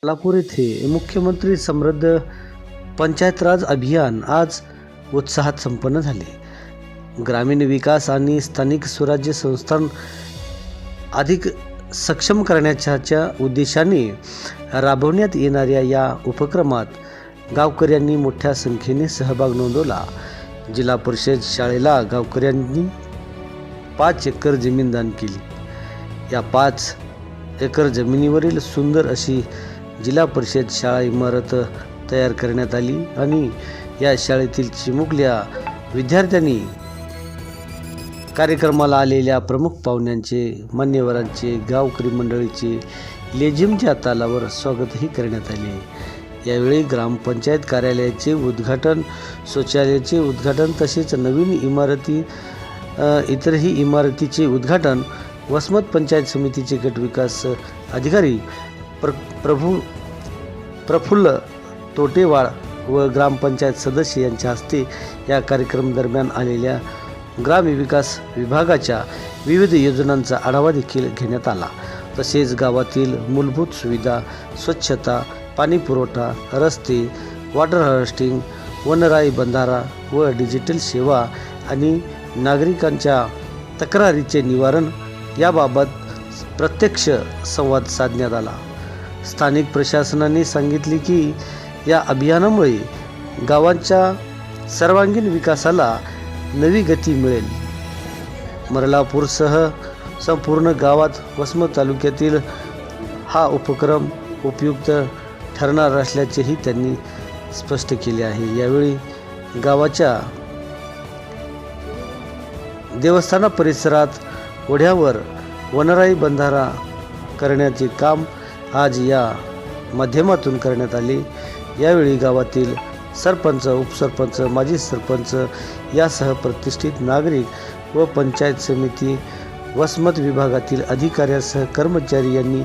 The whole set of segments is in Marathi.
सोलापूर येथे मुख्यमंत्री समृद्ध पंचायत राज अभियान आज उत्साहात संपन्न झाले। ग्रामीण विकास आणि स्थानिक स्वराज्य संस्था अधिक सक्षम करण्याच्या उद्देशाने राबवण्यात येणाऱ्या या उपक्रमात गावकऱ्यांनी मोठ्या संख्येने सहभाग नोंदवला। जिल्हा परिषद शाळेला गावकऱ्यांनी 5 एकर जमीन दान केली। या 5 एकर जमिनीवरील सुंदर अशी जिल्हा परिषद शाळा इमारत तयार करण्यात आली आणि या शाळेतील चिमुकल्या विद्यार्थ्यांनी कार्यक्रमाला आलेल्या प्रमुख पाहुण्यांचे, मान्यवरांचे, गावकरी मंडळीचे लेझिमच्या तालावर स्वागतही करण्यात आले। यावेळी ग्रामपंचायत कार्यालयाचे उद्घाटन, शौचालयाचे उद्घाटन तसेच नवीन इतरही इमारतीचे उद्घाटन वसमत पंचायत समितीचे गट विकास अधिकारी प्रफुल्ल तोटेवाळ व ग्रामपंचायत सदस्य यांच्या हस्ते या कार्यक्रम दरम्यान आलेल्या ग्रामविकास विभागाच्या विविध योजनांचा आढावा देखील घेण्यात आला। तसेच गावातील मूलभूत सुविधा, स्वच्छता, पाणी पुरवठा, रस्ते, वॉटर हार्वेस्टिंग, वनराई बंधारा व डिजिटल सेवा आणि नागरिकांच्या तक्रारीचे निवारण याबाबत प्रत्यक्ष संवाद साधण्यात आला। स्थानिक प्रशासनाने सांगितले की या अभियानामुळे गावांच्या सर्वांगीण विकासाला नवी गती मिळेल। मरलापूरसह संपूर्ण गावात वसमत तालुक्यातील हा उपक्रम उपयुक्त ठरणार असल्याचेही त्यांनी स्पष्ट केले आहे। यावेळी गावाच्या देवस्थाना परिसरात ओढ्यावर वनराई बंधारा करण्याचे काम आज या माध्यमातून करण्यात आले। यावेळी गावातील सरपंच, उपसरपंच, माजी सरपंच यासह प्रतिष्ठित नागरिक व पंचायत समिती, वसमत विभागातील अधिकाऱ्यांसह कर्मचारी यांनी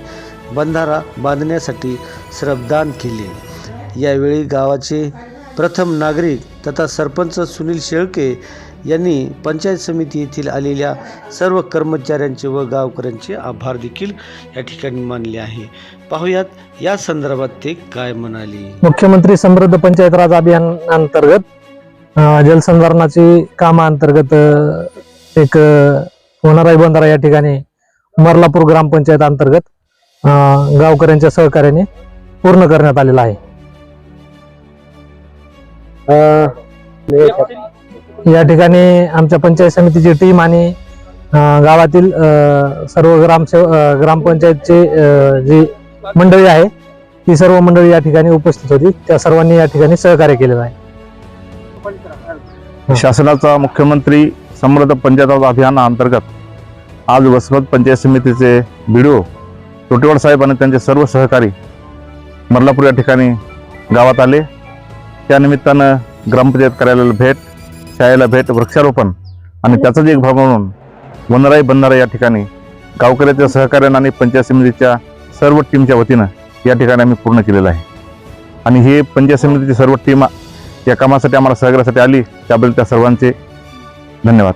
बंधारा बांधण्यासाठी श्रमदान केले। यावेळी गावाचे प्रथम नागरिक तथा सरपंच सुनील शेळके यांनी पंचायत समिती येथील आलेल्या सर्व कर्मचाऱ्यांचे व गावकऱ्यांचे आभार देखील या ठिकाणी मानले आहे। पाहुयात या संदर्भात ते काय म्हणाले। मुख्यमंत्री समृद्ध पंचायत राज अभियान अंतर्गत जलसंधारणाची कामाअंतर्गत एक वनराई बंधारा या ठिकाणी मरलापूर ग्रामपंचायत अंतर्गत गावकऱ्यांच्या सहकार्याने पूर्ण करण्यात आलेला आहे। या ठिकाणी आमच्या पंचायत समितीची टीम आणि गावातील सर्व ग्रामपंचायतचे जी मंडळी आहे ती सर्व मंडळी या ठिकाणी उपस्थित होती। त्या सर्वांनी या ठिकाणी सहकार्य केलेलं आहे। शासनाचा मुख्यमंत्री समृद्ध पंचायत राज अभियानाअंतर्गत आज वसमत पंचायत समितीचे बीडीओ तोटेवाड साहेब आणि त्यांचे सर्व सहकारी मरलापूर या ठिकाणी गावात आले। त्यानिमित्तानं ग्रामपंचायत कार्यालयाला भेट, शाळेला भेट, वृक्षारोपण आणि त्याचाच एक भाग म्हणून वनराई बंधारा या ठिकाणी गावकऱ्याच्या सहकार्याने आणि पंचायत समितीच्या सर्व टीमच्या वतीनं या ठिकाणी आम्ही पूर्ण केलेलं आहे। आणि ही पंचायत समितीची सर्व टीम या कामासाठी आम्हाला सहकार्यासाठी आली, त्याबद्दल त्या सर्वांचे धन्यवाद।